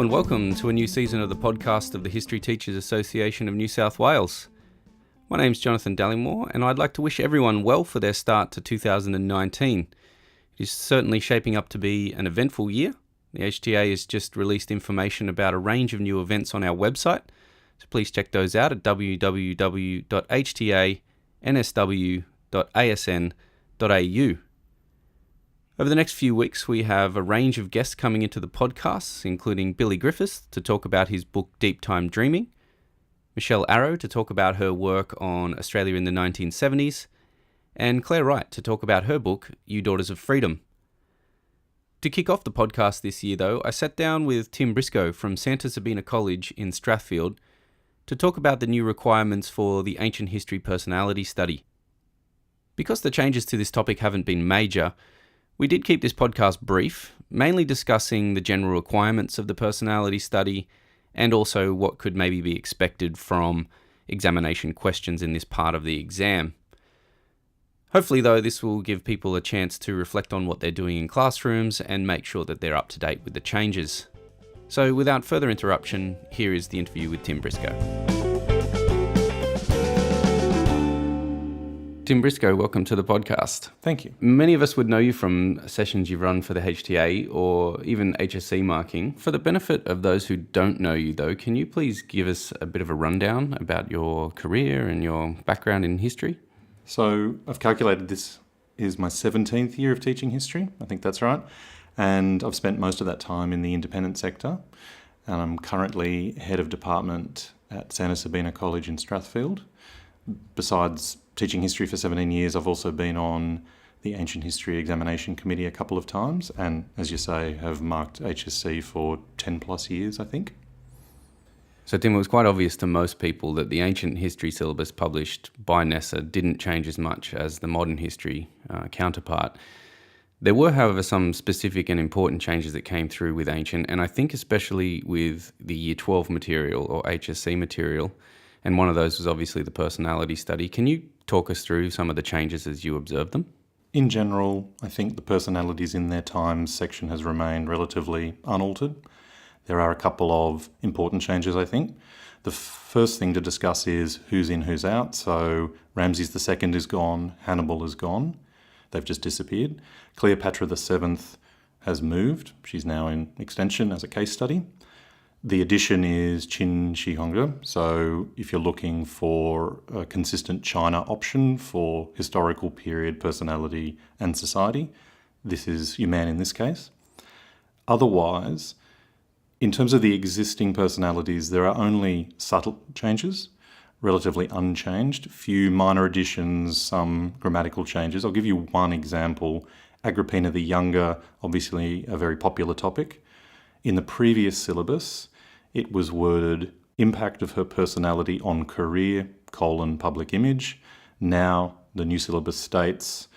and welcome to a new season of the podcast of the History Teachers Association of New South Wales. My name's Jonathan Dallymore, and I'd like to wish everyone well for their start to 2019. It is certainly shaping up to be an eventful year. The HTA has just released information about a range of new events on our website, so please check those out at www.htansw.asn.au. Over the next few weeks, we have a range of guests coming into the podcasts, including Billy Griffiths to talk about his book Deep Time Dreaming, Michelle Arrow to talk about her work on Australia in the 1970s, and Claire Wright to talk about her book, You Daughters of Freedom. To kick off the podcast this year, though, I sat down with Tim Briscoe from Santa Sabina College in Strathfield to talk about the new requirements for the Ancient History Personality Study. Because the changes to this topic haven't been major, we did keep this podcast brief, mainly discussing the general requirements of the personality study and also what could maybe be expected from examination questions in this part of the exam. Hopefully, though, this will give people a chance to reflect on what they're doing in classrooms and make sure that they're up to date with the changes. So without further interruption, here is the interview with Tim Briscoe. Tim Briscoe, welcome to the podcast. Thank you. Many of us would know you from sessions you've run for the HTA or even HSC marking. For the benefit of those who don't know you, though, can you please give us a bit of a rundown about your career and your background in history? So I've calculated this is my 17th year of teaching history. I think that's right. And I've spent most of that time in the independent sector. And I'm currently head of department at Santa Sabina College in Strathfield. Besides teaching history for 17 years, I've also been on the Ancient History Examination Committee a couple of times and, as you say, have marked HSC for 10 plus years, I think. So, Tim, it was quite obvious to most people that the ancient history syllabus published by NESA didn't change as much as the modern history counterpart. There were, however, some specific and important changes that came through with ancient, and I think especially with the Year 12 material or HSC material, and one of those was obviously the personality study. Can you talk us through some of the changes as you observed them? In general, I think the personalities in their times section has remained relatively unaltered. There are a couple of important changes, I think. The first thing to discuss is who's in, who's out. So Ramses II is gone, Hannibal is gone. They've just disappeared. Cleopatra VII has moved. She's now in extension as a case study. The addition is Qin Shi Huangdi. So if you're looking for a consistent China option for historical period, personality and society, this is your man in this case. Otherwise, in terms of the existing personalities, there are only subtle changes, relatively unchanged, few minor additions, some grammatical changes. I'll give you one example. Agrippina the Younger, obviously a very popular topic. In the previous syllabus, it was worded impact of her personality on career, public image. Now the new syllabus states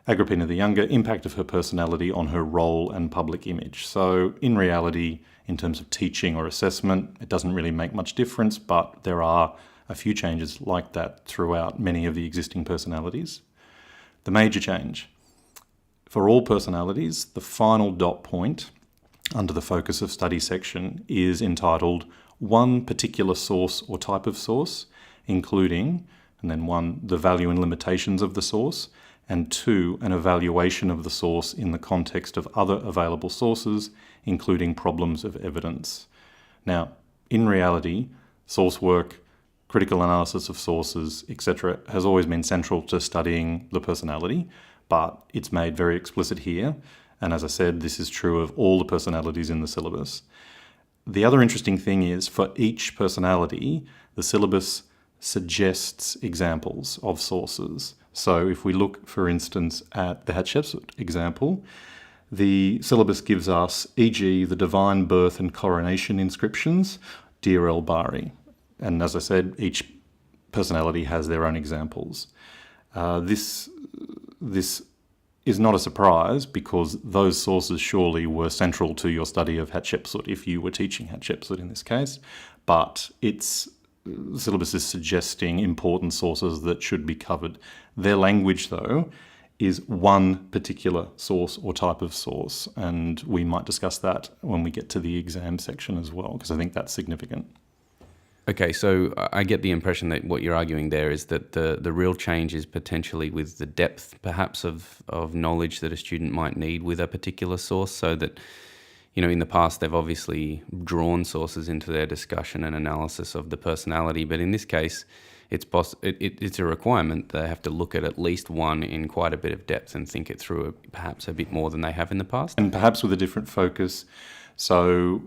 Agrippina the Younger, impact of her personality on her role and public image. So in reality, in terms of teaching or assessment, it doesn't really make much difference, but there are a few changes like that throughout many of the existing personalities. The major change. For all personalities, the final dot point under the focus of study section is entitled one particular source or type of source, including, and then one, the value and limitations of the source, and two, an evaluation of the source in the context of other available sources, including problems of evidence. Now, in reality, source work, critical analysis of sources, etc., has always been central to studying the personality, but it's made very explicit here. And as I said, this is true of all the personalities in the syllabus. The other interesting thing is for each personality, the syllabus suggests examples of sources. So if we look, for instance, at the Hatshepsut example, the syllabus gives us, e.g., the divine birth and coronation inscriptions, Deir el-Bahari. And as I said, each personality has their own examples. This is not a surprise because those sources surely were central to your study of Hatshepsut if you were teaching Hatshepsut in this case, but the syllabus is suggesting important sources that should be covered. Their language, though, is one particular source or type of source. And we might discuss that when we get to the exam section as well, because I think that's significant. Okay, so I get the impression that what you're arguing there is that the real change is potentially with the depth, perhaps, of knowledge that a student might need with a particular source, so that, in the past they've obviously drawn sources into their discussion and analysis of the personality, but in this case, it's a requirement. They have to look at least one in quite a bit of depth and think it through perhaps a bit more than they have in the past. And perhaps with a different focus. So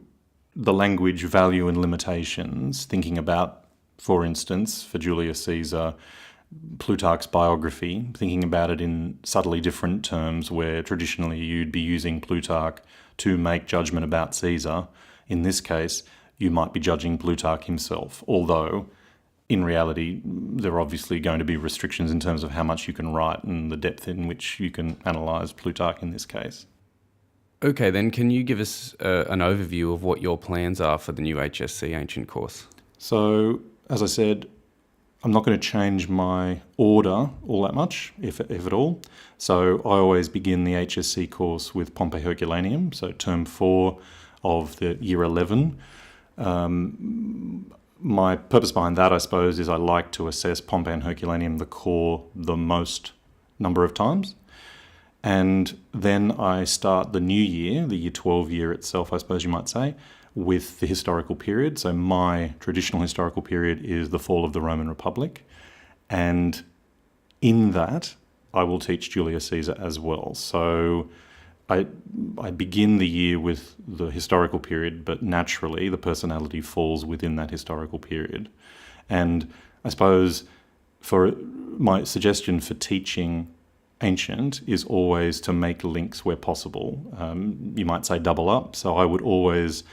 the language, value and limitations, thinking about, for instance, for Julius Caesar, Plutarch's biography, thinking about it in subtly different terms where traditionally you'd be using Plutarch to make judgment about Caesar. In this case, you might be judging Plutarch himself, although in reality there are obviously going to be restrictions in terms of how much you can write and the depth in which you can analyse Plutarch in this case. Okay, then can you give us an overview of what your plans are for the new HSC Ancient course? So, as I said, I'm not going to change my order all that much, if at all. So I always begin the HSC course with Pompeii Herculaneum, so term 4 of the year 11. My purpose behind that, I suppose, is I like to assess Pompeii and Herculaneum, the core, the most number of times. And then I start the new year, the year 12 year itself, I suppose you might say, with the historical period. So my traditional historical period is the fall of the Roman Republic. And in that, I will teach Julius Caesar as well. So I begin the year with the historical period, but naturally the personality falls within that historical period. And I suppose for my suggestion for teaching ancient is always to make links where possible. You might say double up. So I would always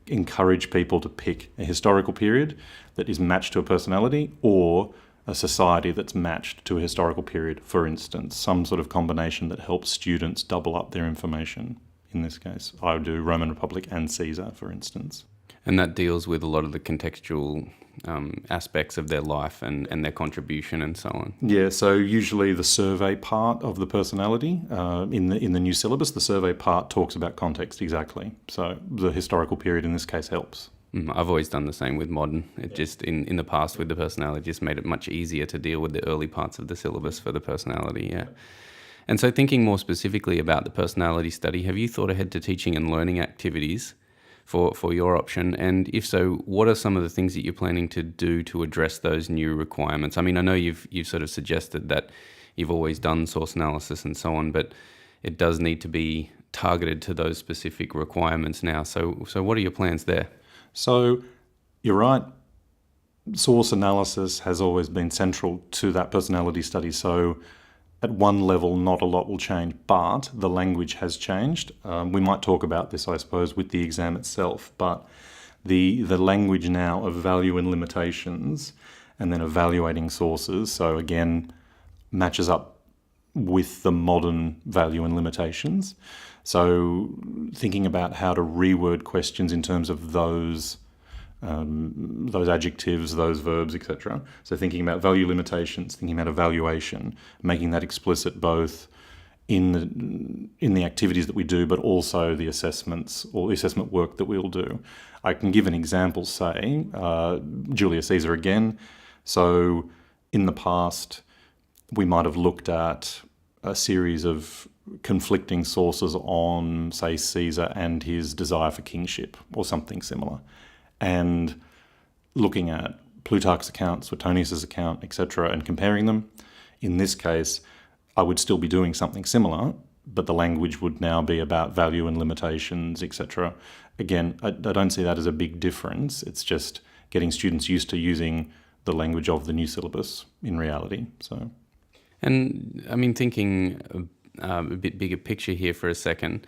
encourage people to pick a historical period that is matched to a personality, or a society that's matched to a historical period, for instance, some sort of combination that helps students double up their information. In this case, I would do Roman Republic and Caesar, for instance. And that deals with a lot of the contextual aspects of their life and their contribution and so on. Yeah, so usually the survey part of the personality, in the new syllabus, the survey part talks about context exactly. So the historical period in this case helps. I've always done the same with modern. It just, in the past with the personality, just made it much easier to deal with the early parts of the syllabus for the personality, yeah. And so thinking more specifically about the personality study, have you thought ahead to teaching and learning activities for your option? And if so, what are some of the things that you're planning to do to address those new requirements? I mean, I know you've sort of suggested that you've always done source analysis and so on, but it does need to be targeted to those specific requirements now. So what are your plans there? So you're right. Source analysis has always been central to that personality study. So at one level, not a lot will change, but the language has changed. We might talk about this, I suppose, with the exam itself, but the language now of value and limitations and then evaluating sources, so again, matches up with the modern value and limitations. So thinking about how to reword questions in terms of those adjectives, those verbs, etc. So thinking about value limitations, thinking about evaluation, making that explicit both in the activities that we do, but also the assessments or the assessment work that we'll do. I can give an example, say, Julius Caesar again. So in the past, we might have looked at a series of conflicting sources on, say, Caesar and his desire for kingship or something similar, and looking at Plutarch's account, Suetonius's account, etc., and comparing them. In this case, I would still be doing something similar, but the language would now be about value and limitations, etc. Again, I don't see that as a big difference. It's just getting students used to using the language of the new syllabus in reality. So, and I mean, thinking a bit bigger picture here for a second,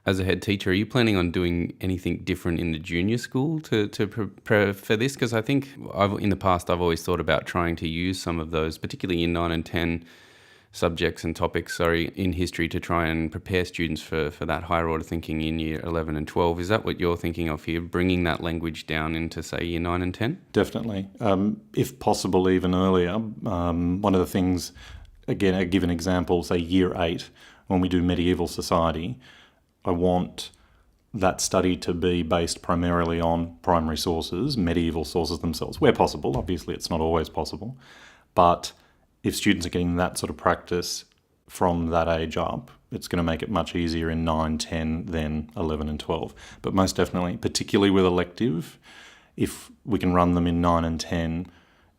as a head teacher, are you planning on doing anything different in the junior school to prepare for this? Because I think in the past I've always thought about trying to use some of those, particularly in 9 and 10 subjects and topics, in history, to try and prepare students for that higher order thinking in year 11 and 12. Is that what you're thinking of here, bringing that language down into, say, year 9 and 10? Definitely. If possible, even earlier. One of the things, again, a given example, say year 8, when we do medieval society, I want that study to be based primarily on primary sources, medieval sources themselves, where possible. Obviously, it's not always possible. But if students are getting that sort of practice from that age up, it's going to make it much easier in 9, 10 than 11 and 12. But most definitely, particularly with elective, if we can run them in 9 and 10,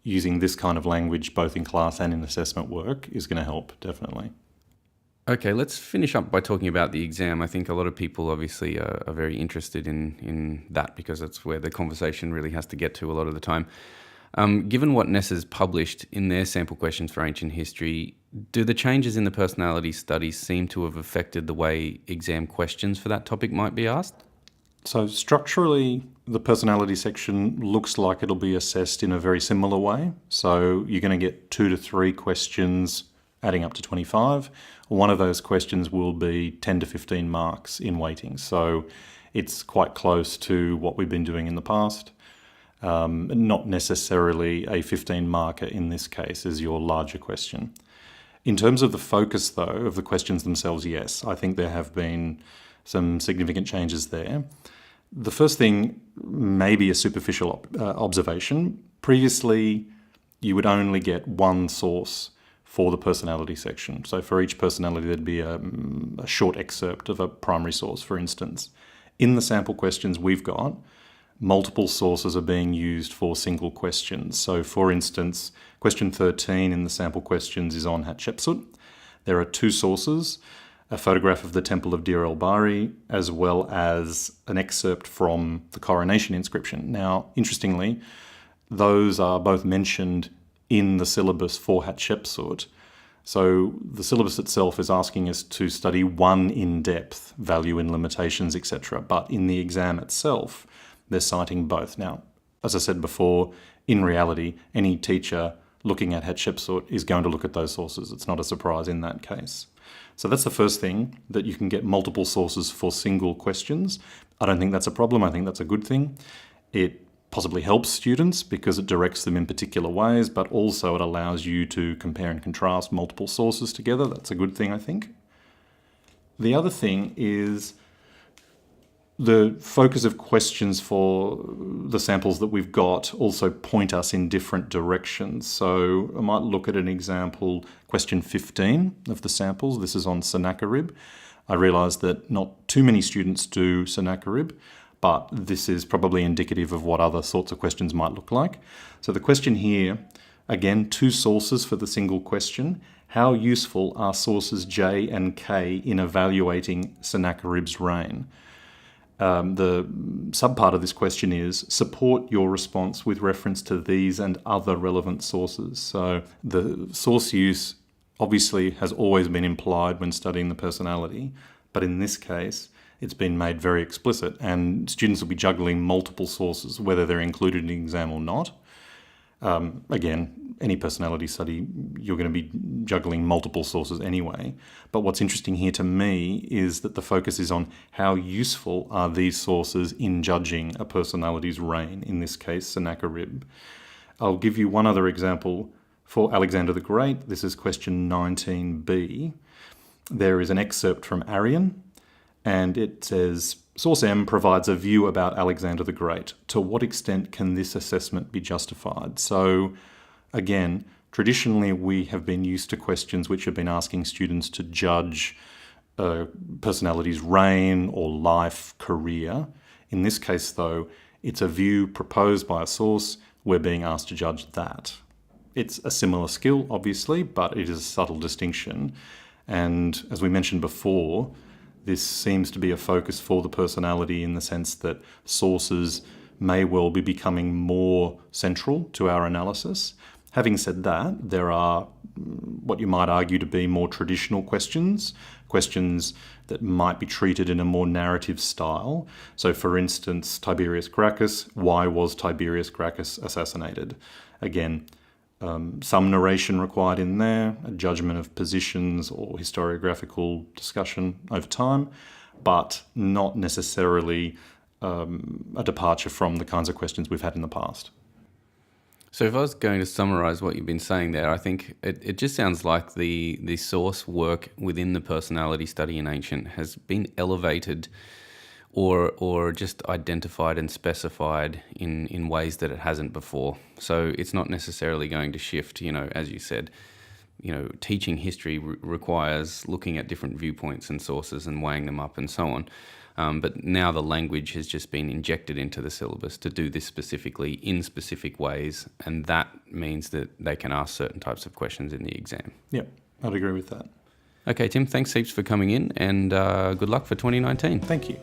using this kind of language both in class and in assessment work is going to help, definitely. Okay, let's finish up by talking about the exam. I think a lot of people obviously are very interested in that because that's where the conversation really has to get to a lot of the time. Given what NES has published in their sample questions for ancient history, do the changes in the personality studies seem to have affected the way exam questions for that topic might be asked? So structurally, the personality section looks like it'll be assessed in a very similar way. So you're going to get 2 to 3 questions adding up to 25. One of those questions will be 10 to 15 marks in weighting. So it's quite close to what we've been doing in the past. Not necessarily a 15 marker in this case as your larger question. In terms of the focus, though, of the questions themselves, yes, I think there have been some significant changes there. The first thing may be a superficial observation. Previously, you would only get one source for the personality section. So for each personality, there'd be a short excerpt of a primary source, for instance. In the sample questions we've got, multiple sources are being used for single questions. So for instance, question 13 in the sample questions is on Hatshepsut. There are 2 sources, a photograph of the Temple of Dir el-Bahri, as well as an excerpt from the coronation inscription. Now, interestingly, those are both mentioned in the syllabus for Hatshepsut. So the syllabus itself is asking us to study one in depth, value and limitations, etc. But in the exam itself, they're citing both. Now, as I said before, in reality, any teacher looking at Hatshepsut is going to look at those sources. It's not a surprise in that case. So that's the first thing, that you can get multiple sources for single questions. I don't think that's a problem. I think that's a good thing. It possibly helps students because it directs them in particular ways, but also it allows you to compare and contrast multiple sources together. That's a good thing, I think. The other thing is the focus of questions for the samples that we've got also point us in different directions. So I might look at an example, question 15 of the samples. This is on Sennacherib. I realise that not too many students do Sennacherib, but this is probably indicative of what other sorts of questions might look like. So the question here, again, 2 sources for the single question. How useful are sources J and K in evaluating Sennacherib's reign? The subpart of this question is support your response with reference to these and other relevant sources. So the source use obviously has always been implied when studying the personality, but in this case, it's been made very explicit, and students will be juggling multiple sources, whether they're included in the exam or not. Again, any personality study, you're going to be juggling multiple sources anyway. But what's interesting here to me is that the focus is on how useful are these sources in judging a personality's reign, in this case, Sennacherib. I'll give you one other example for Alexander the Great. This is question 19b. There is an excerpt from Arrian, and it says, Source M provides a view about Alexander the Great. To what extent can this assessment be justified? So, again, traditionally we have been used to questions which have been asking students to judge a personality's reign or life, career. In this case, though, it's a view proposed by a source. We're being asked to judge that. It's a similar skill, obviously, but it is a subtle distinction. And as we mentioned before, this seems to be a focus for the personality in the sense that sources may well be becoming more central to our analysis. Having said that, there are what you might argue to be more traditional questions that might be treated in a more narrative style. So for instance, Tiberius Gracchus, why was Tiberius Gracchus assassinated? Again, some narration required in there, a judgment of positions or historiographical discussion over time, but not necessarily a departure from the kinds of questions we've had in the past. So if I was going to summarize what you've been saying there, I think it just sounds like the source work within the personality study in ancient has been elevated or just identified and specified in ways that it hasn't before. So it's not necessarily going to shift, as you said. Teaching history requires looking at different viewpoints and sources and weighing them up and so on. But now the language has just been injected into the syllabus to do this specifically in specific ways, and that means that they can ask certain types of questions in the exam. Yep, I'd agree with that. Okay, Tim, thanks heaps for coming in, and good luck for 2019. Thank you.